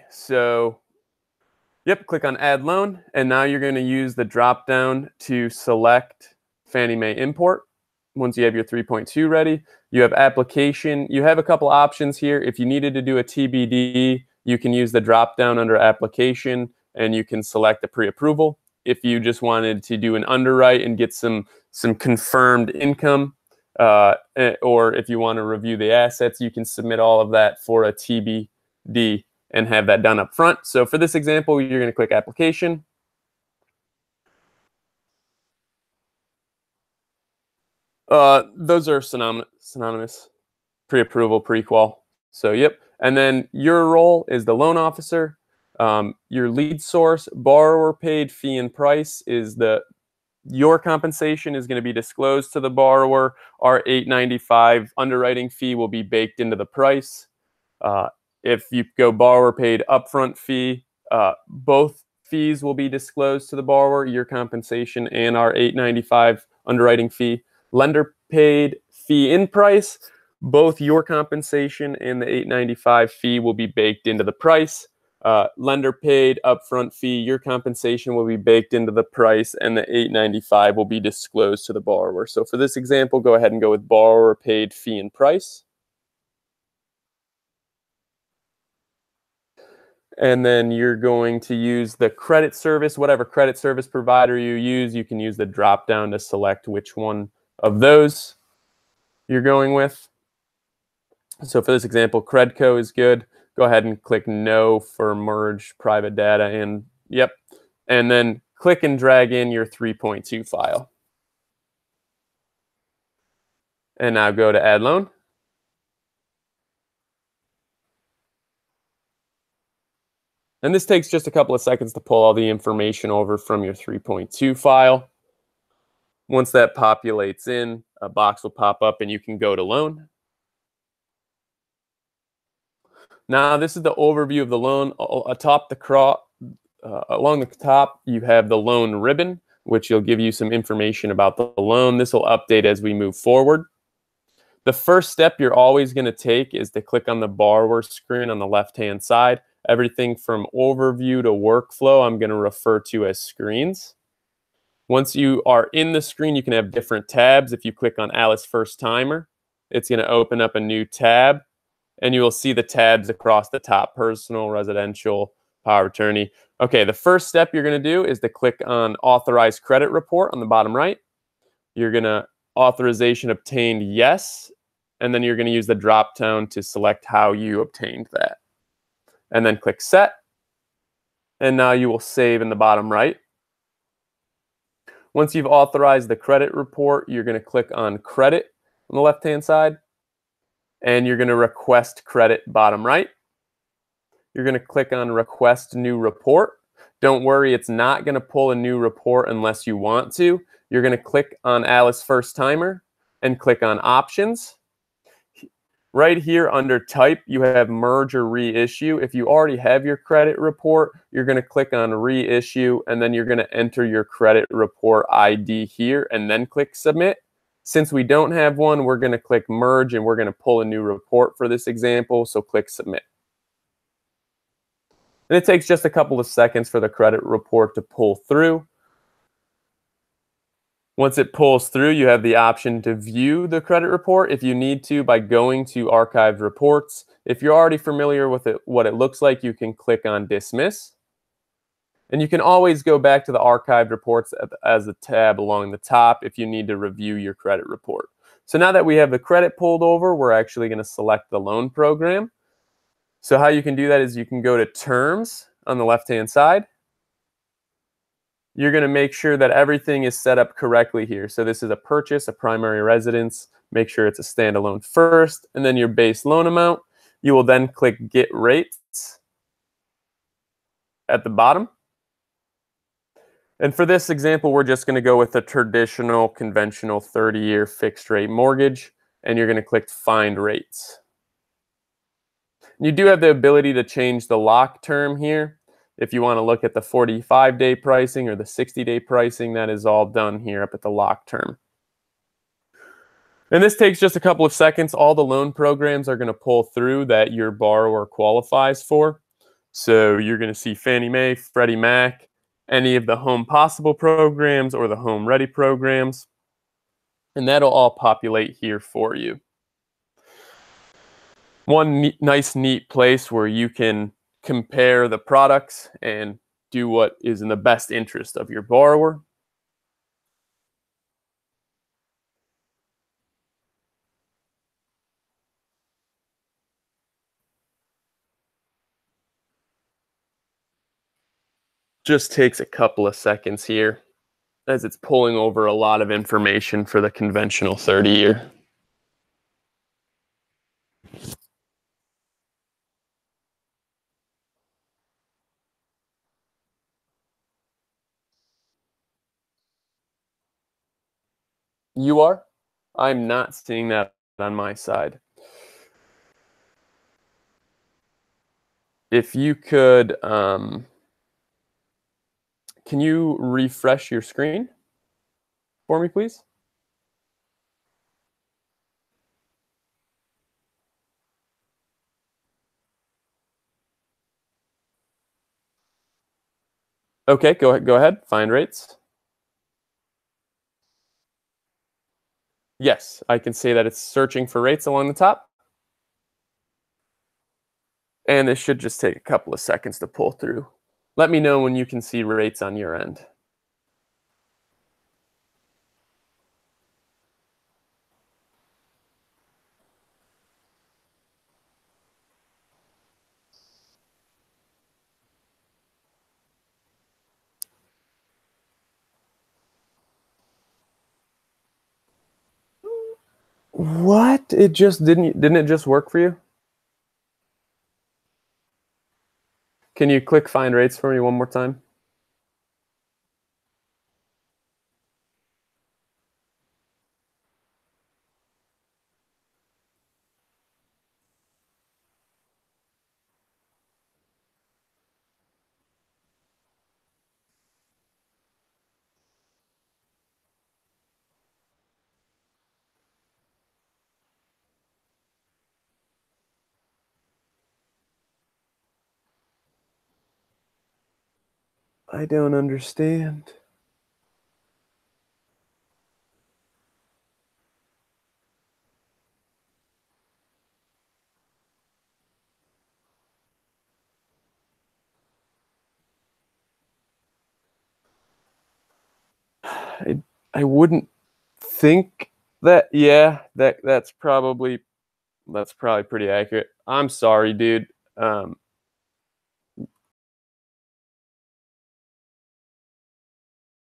so yep, click on Add Loan, and now you're going to use the drop down to select Fannie Mae Import. Once you have your 3.2 ready, you have application. You have a couple options here. If you needed to do a TBD, you can use the drop down under application and you can select a pre-approval. If you just wanted to do an underwrite and get some confirmed income, or if you want to review the assets, you can submit all of that for a TBD and have that done up front. So for this example, you're going to click application. Those are synonymous, pre-approval, pre-qual. So yep. And then your role is the loan officer. Your lead source, borrower paid fee and price is your compensation is going to be disclosed to the borrower. Our $895 underwriting fee will be baked into the price. If you go borrower paid upfront fee, both fees will be disclosed to the borrower, your compensation and our $895 underwriting fee. Lender paid fee in price, both your compensation and the $895 fee will be baked into the price. Lender paid upfront fee, your compensation will be baked into the price, and the $895 will be disclosed to the borrower. So for this example, go ahead and go with borrower paid fee and price. And then you're going to use the credit service, whatever credit service provider you use. You can use the drop down to select which one of those you're going with. So for this example, Credco is good. Go ahead and click no for merge private data, and yep. And then click and drag in your 3.2 file. And now go to add loan. And this takes just a couple of seconds to pull all the information over from your 3.2 file. Once that populates in, a box will pop up and you can go to loan. Now this is the overview of the loan. Along the top, you have the loan ribbon, which will give you some information about the loan. This will update as we move forward. The first step you're always going to take is to click on the borrower screen on the left-hand side. Everything from overview to workflow, I'm going to refer to as screens. Once you are in the screen, you can have different tabs. If you click on Alice First Timer, it's going to open up a new tab, and you will see the tabs across the top: personal, residential, power of attorney. Okay, the first step you're going to do is to click on Authorized Credit Report on the bottom right. You're going to authorization obtained, yes, and then you're going to use the drop down to select how you obtained that. And then click Set, and now you will save in the bottom right. Once you've authorized the credit report, you're going to click on Credit on the left-hand side, and you're going to request credit bottom right. You're going to click on Request New Report. Don't worry, it's not going to pull a new report unless you want to. You're going to click on Alice First Timer and click on Options. Right here under Type, you have Merge or Reissue. If you already have your credit report, you're going to click on Reissue, and then you're going to enter your credit report ID here and then click Submit. Since we don't have one, we're going to click Merge, and we're going to pull a new report for this example, so click Submit. And it takes just a couple of seconds for the credit report to pull through. Once it pulls through, you have the option to view the credit report if you need to by going to Archived Reports. If you're already familiar with what it looks like, you can click on Dismiss. And you can always go back to the Archived Reports as a tab along the top if you need to review your credit report. So now that we have the credit pulled over, we're actually going to select the loan program. So how you can do that is you can go to Terms on the left-hand side. You're going to make sure that everything is set up correctly here. So this is a purchase, a primary residence. Make sure it's a standalone first, and then your base loan amount. You will then click Get Rates at the bottom. And for this example, we're just going to go with a traditional, conventional 30-year fixed rate mortgage, and you're going to click Find Rates. You do have the ability to change the lock term here. If you want to look at the 45-day pricing or the 60-day pricing, that is all done here up at the lock term. And this takes just a couple of seconds. All the loan programs are going to pull through that your borrower qualifies for. So you're going to see Fannie Mae, Freddie Mac, any of the Home Possible programs or the Home Ready programs, and that'll all populate here for you. One nice, neat place where you can compare the products and do what is in the best interest of your borrower. Just takes a couple of seconds here as it's pulling over a lot of information for the conventional 30-year. You are? I'm not seeing that on my side. If you could, can you refresh your screen for me, please? Okay, go ahead. Find rates. Yes, I can say that it's searching for rates along the top. And this should just take a couple of seconds to pull through. Let me know when you can see rates on your end. What? It just didn't it just work for you? Can you click find rates for me one more time? I don't understand. I I wouldn't think that. Yeah, that's probably pretty accurate. I'm sorry, dude.